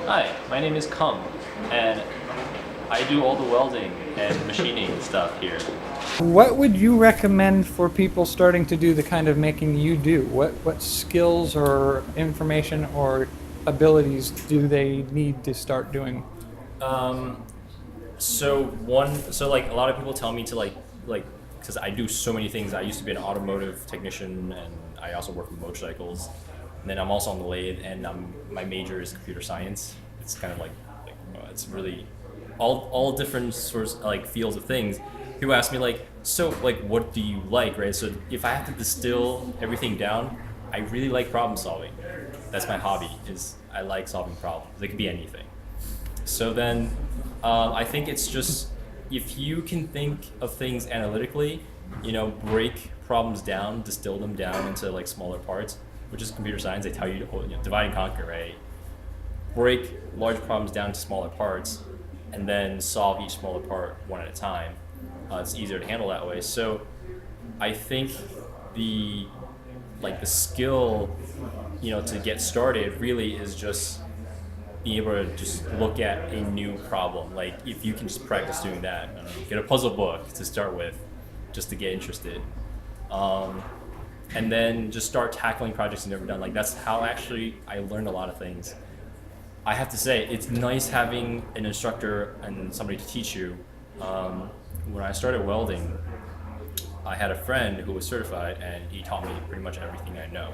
Hi, my name is Kum, and I do all the welding and machining stuff here. What would you recommend for people starting to do the kind of making you do? What skills or information or abilities do they need to start doing? So like a lot of people tell me to because I do so many things. I used to be an automotive technician, and I also work with motorcycles. And then I'm also on the lathe, and my major is computer science. It's kind of it's really all different sorts like fields of things. People ask me what do you like, right? So if I have to distill everything down, I really like problem solving. That's my hobby. Is I like solving problems. It could be anything. So then, I think it's just if you can think of things analytically, break problems down, distill them down into like smaller parts, which is computer science. They tell you to divide and conquer, right? Break large problems down into smaller parts, and then solve each smaller part one at a time. It's easier to handle that way. So, I think the skill, to get started really is just being able to just look at a new problem. Like if you can just practice doing that, I don't know, get a puzzle book to start with, just to get interested, and then just start tackling projects you've never done. Like that's how actually I learned a lot of things. I have to say it's nice having an instructor and somebody to teach you. When I started welding, I had a friend who was certified, and he taught me pretty much everything I know.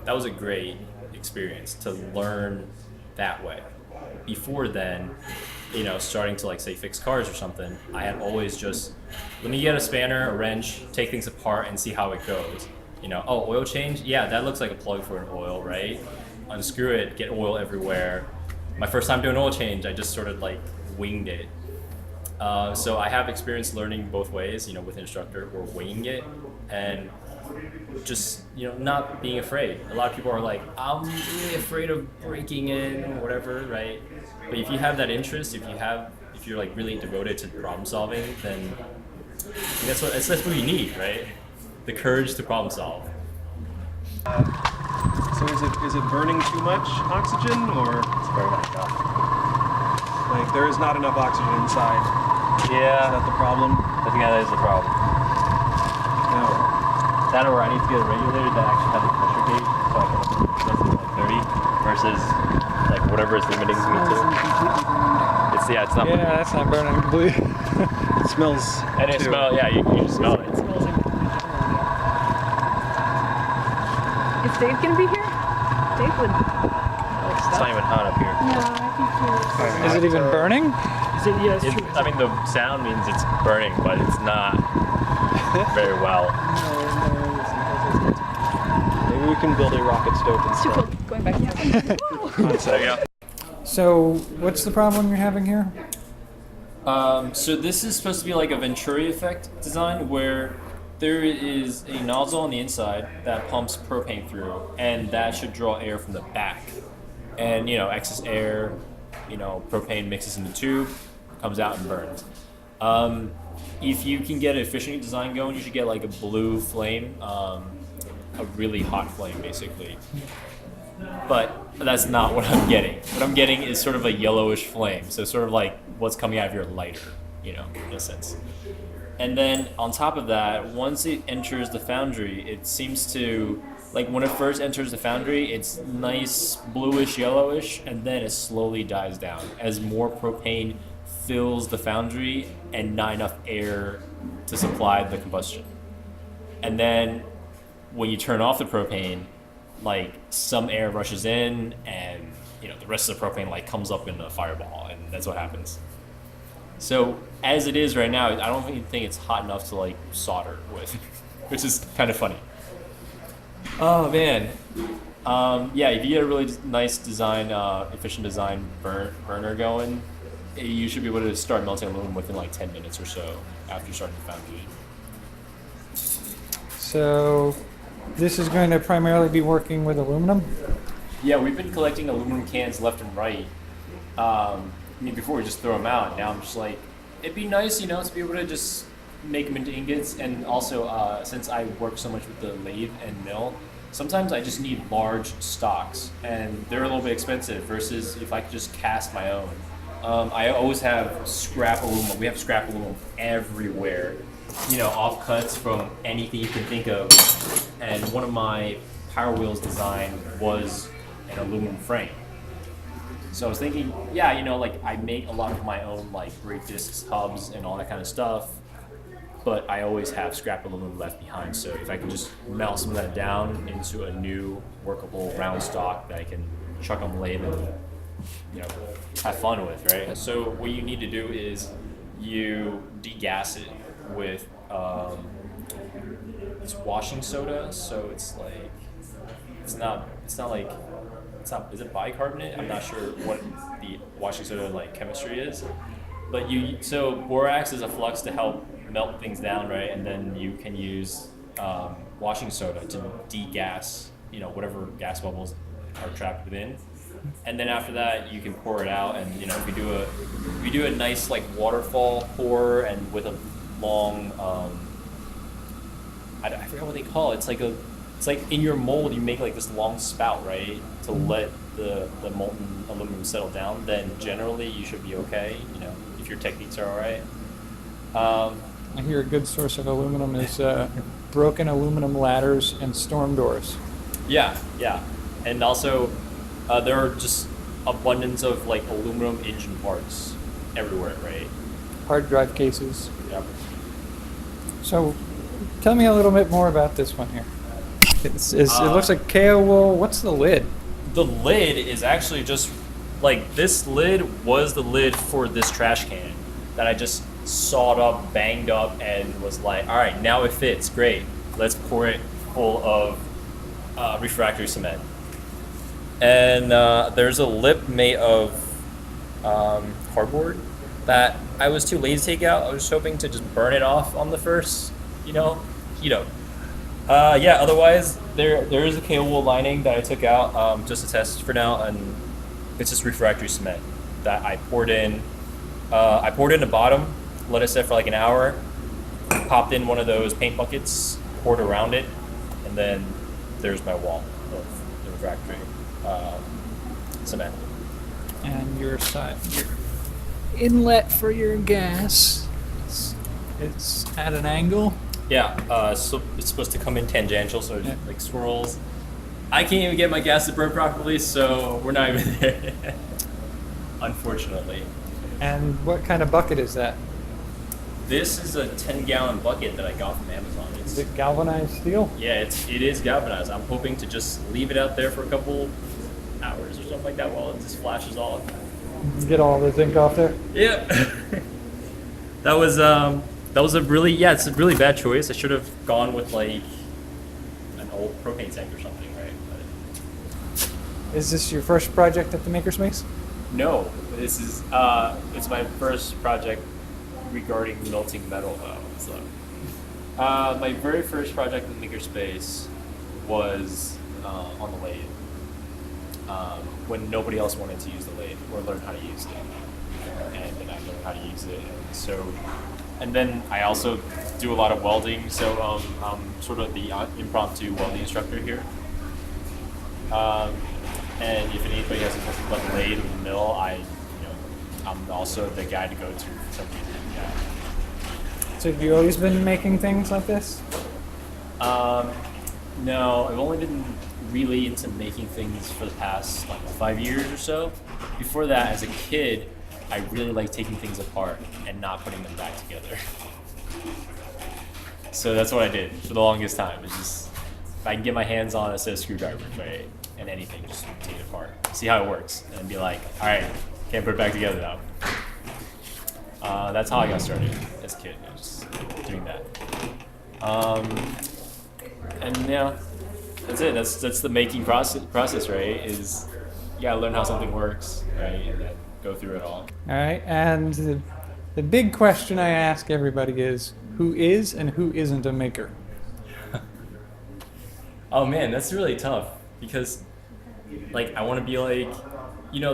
That was a great experience to learn that way. Before then, starting to say fix cars or something, I had always just, let me get a spanner, a wrench, take things apart and see how it goes. Oil change? Yeah, that looks like a plug for an oil, right? Unscrew it, get oil everywhere. My first time doing oil change, I just sort of winged it. So I have experience learning both ways, with an instructor or winging it, and just not being afraid. A lot of people are like, I'm really afraid of breaking it or whatever, right? But if you have that interest, if you're really devoted to problem solving, then that's what you need, right? The courage to problem solve. So is it burning too much oxygen, or It's very nice job. there is not enough oxygen inside? Yeah, Is that the problem? I think that is the problem. No. That or I need to get a regulator that actually has a pressure gauge, so I can look at 30 versus whatever is limiting me to. It's not. Yeah, that's not burning completely. It smells. And it too. smells. Yeah, you just smell it. It smells like. Is Dave gonna be here? Dave would. It's not even hot up here. No, I think Is it even burning? Is it? Yeah, it's true. I mean, the sound means it's burning, but it's not very well. Maybe we can build a rocket stove It's too instead. cold. Going back down. There you go. So, what's the problem you're having here? So this is supposed to be like a Venturi effect design where there is a nozzle on the inside that pumps propane through, and that should draw air from the back. And excess air, propane mixes in the tube, comes out and burns. If you can get an efficient design going, you should get like a blue flame, a really hot flame basically. But that's not what I'm getting. What I'm getting is sort of a yellowish flame, so sort of like what's coming out of your lighter, in a sense. And then on top of that, once it enters the foundry, it seems to, when it first enters the foundry, it's nice bluish, yellowish, and then it slowly dies down as more propane fills the foundry and not enough air to supply the combustion. And then when you turn off the propane, some air rushes in, and the rest of the propane comes up in a fireball, and that's what happens. So as it is right now, I don't even think it's hot enough to solder with, which is kind of funny. Oh man, yeah. If you get a really nice design, efficient design burner going, you should be able to start melting aluminum within 10 minutes or so after you start the foundry. So, this is going to primarily be working with aluminum? Yeah, we've been collecting aluminum cans left and right. Before we just throw them out. Now I'm just it'd be nice, to be able to just make them into ingots. And also, since I work so much with the lathe and mill, sometimes I just need large stocks, and they're a little bit expensive versus if I could just cast my own. I always have scrap aluminum. We have scrap aluminum everywhere. You know, offcuts from anything you can think of. And one of my Power Wheels design was an aluminum frame. So I was thinking, yeah, you know, like I make a lot of my own like brake discs, hubs, and all that kind of stuff. But I always have scrap aluminum left behind. So if I can just melt some of that down into a new workable round stock that I can chuck on the lathe and, you know, have fun with, right? So what you need to do is you degas it with it's washing soda. So it's like is it bicarbonate? I'm not sure what the washing soda like chemistry is, but so borax is a flux to help melt things down, right? And then you can use washing soda to degas, you know, whatever gas bubbles are trapped within. And then after that, you can pour it out, and you know, if you do a nice like waterfall pour, and with a long, I forgot what they call it. It's like in your mold, you make like this long spout, right, to let the molten aluminum settle down. Then generally, you should be okay. You know, if your techniques are all right. I hear a good source of aluminum is broken aluminum ladders and storm doors. Yeah, and also there are just abundance of like aluminum engine parts everywhere, right? Hard drive cases. Yep. So, tell me a little bit more about this one here. It looks like KO wool. What's the lid? The lid is actually just like this lid was the lid for this trash can that I just sawed up, banged up, and was like, all right, now it fits. Great. Let's pour it full of refractory cement. And there's a lip made of cardboard that I was too lazy to take out. I was just hoping to just burn it off on the first, heat up. Yeah, otherwise there is a KO wool lining that I took out just to test for now, and it's just refractory cement that I poured in. I poured in the bottom, let it set for like an hour, popped in one of those paint buckets, poured around it, and then there's my wall of the refractory cement. And your inlet for your gas, it's at an angle. Yeah, so it's supposed to come in tangential, so it like swirls. I can't even get my gas to burn properly, so we're not even there, unfortunately. And what kind of bucket is that? This is a 10-gallon bucket that I got from Amazon. Is it galvanized steel? Yeah, it is galvanized. I'm hoping to just leave it out there for a couple hours or something like that while it just flashes off. Get all the zinc off there? Yep. That was a really, it's a really bad choice. I should have gone with like an old propane tank or something, right? But Is this your first project at the Makerspace? no, this is it's my first project regarding melting metal though. So my very first project in the Makerspace was on the lathe. When nobody else wanted to use the lathe or learn how to use it, and then I learned how to use it, and then I also do a lot of welding, so I'm sort of the impromptu welding instructor here. And if anybody has a question about the lathe or the mill, I'm also the guy to go to for some reason. Yeah. So have you always been making things like this? No, I've only been really into making things for the past like 5 years or so. Before that, as a kid, I really liked taking things apart and not putting them back together. So that's what I did for the longest time. It's just, if I can get my hands on a set of screwdrivers, right, and anything, just take it apart, see how it works, and be like, all right, can't put it back together now. That's how I got started as a kid, just doing that. And yeah, that's it. That's the making process, right? Is you gotta learn how something works, right, and then go through it all. All right, and the big question I ask everybody is, who is and who isn't a maker? Oh man, that's really tough because, like, I want to be like,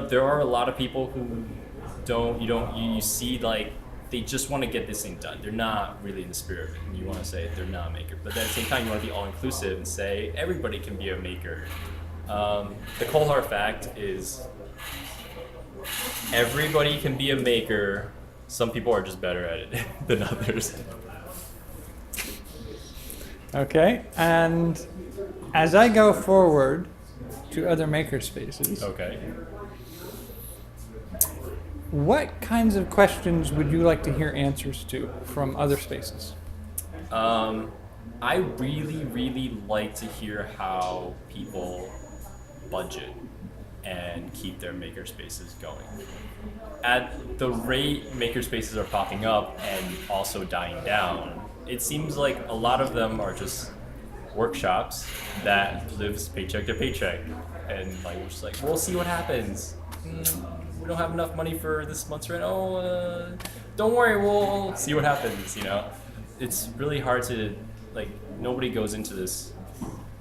there are a lot of people who you see like they just want to get this thing done. They're not really in the spirit of it. And you want to say they're not a maker, but then at the same time, you want to be all inclusive and say everybody can be a maker. The cold hard fact is everybody can be a maker. Some people are just better at it than others. Okay, and as I go forward to other maker spaces, Okay. what kinds of questions would you like to hear answers to from other spaces? I really, really like to hear how people budget and keep their maker spaces going. At the rate maker spaces are popping up and also dying down, it seems like a lot of them are just workshops that lives paycheck to paycheck, and like we're just like, we'll see what happens. We don't have enough money for this month's rent. Oh, don't worry, we'll see what happens. You know, it's really hard to like. Nobody goes into this,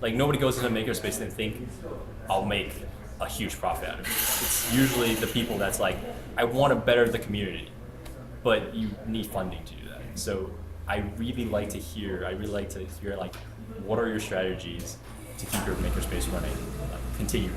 like nobody goes into a makerspace and think, I'll make a huge profit out of it. It's usually the people that's like, I want to better the community, but you need funding to do that. So I really like to hear like, what are your strategies to keep your makerspace running continually?